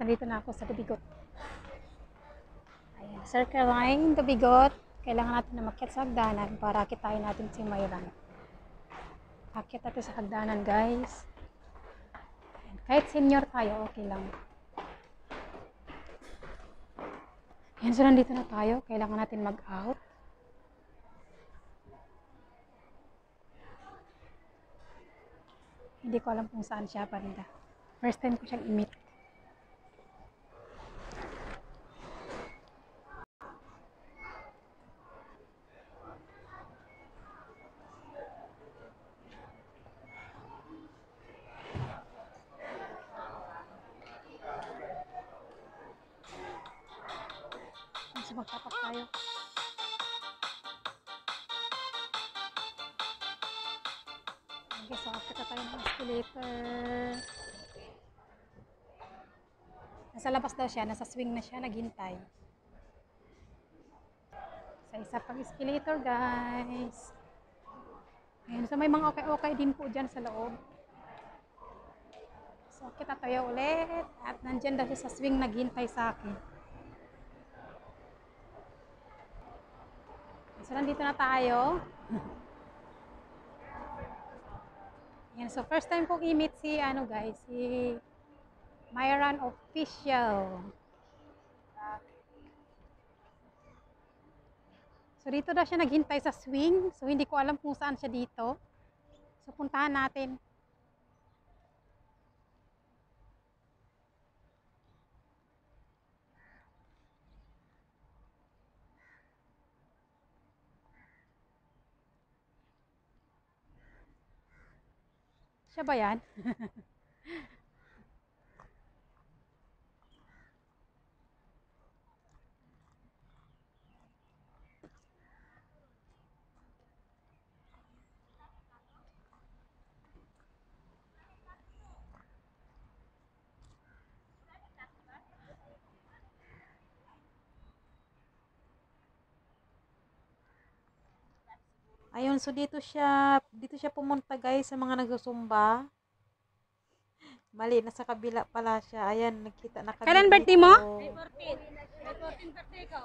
nandito na ako sa Dubigot. Ayan, Circle Line, Dubigot. Kailangan natin na makyat sa hagdanan para kitain natin si Myran. Akyat natin sa hagdanan, guys. Ayan, kahit senior tayo, okay lang. Ayan, so nandito na tayo. Kailangan natin mag-out. Hindi ko alam kung saan siya banda. First time ko siyang i-meet. So magtapak tayo. Okay, so after tayo ng escalator. Nasa labas daw siya, nasa swing na siya, naghintay. Sa isa pang escalator, guys. Ayan, so may mga okay-okay din po dyan sa loob. So kita tayo ulit. At nandyan daw siya sa swing, naghintay sa akin. So nandito na tayo. Ayan, so first time kong i-meet si guys, si Myran Official. So dito daw siya naghintay sa swing. So hindi ko alam kung saan siya dito. So puntahan natin. Siya ba yan? Ayun, so dito siya pumunta guys sa mga nagsusumba. Mali, nasa kabila pala siya. Ayan, nakita na kami. Kailan birthday mo? May 14 birthday ko.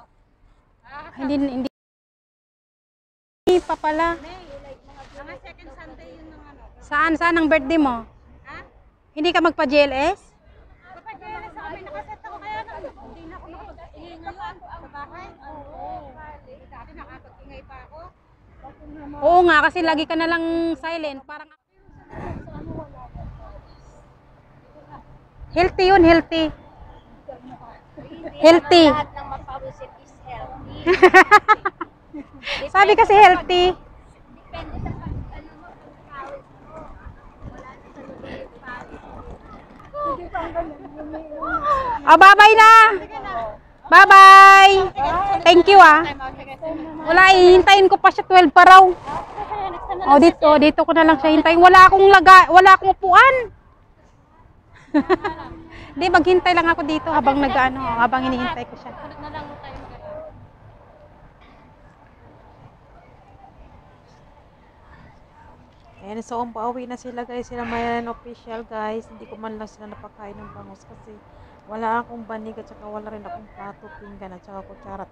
Hindi pa pala. Mga second Sunday yun ng ano. Saan ang birthday mo? Ha? Hindi ka magpa-JLS? Magpa-JLS ako, may nakaset ako kaya hindi na ako nakapag-ingay sa bahay. Oo. Dati nakapag-ingay pa ako. Oo nga, kasi lagi ka na lang silent. Parang healthy yun, healthy. Healthy. Lahat ng mapawisit is healthy. Sabi kasi healthy. Depende sa ano mo, pawis mo. Wala na sa lugar pawis. Oh, bye-bye na. Bye-bye. Thank you ah. Wala, hihintayin ko pa siya 12 pa raw. Oh, dito ko na lang siya hintayin. Wala akong upuan. Hindi, maghintay lang ako dito habang habang hinihintay ko siya. Ayan, so pauwi na sila guys, sila Myran Official guys. Hindi ko man lang sila napakain ng bangus kasi wala akong banig at saka wala rin akong plato, pinggan at saka kutsara.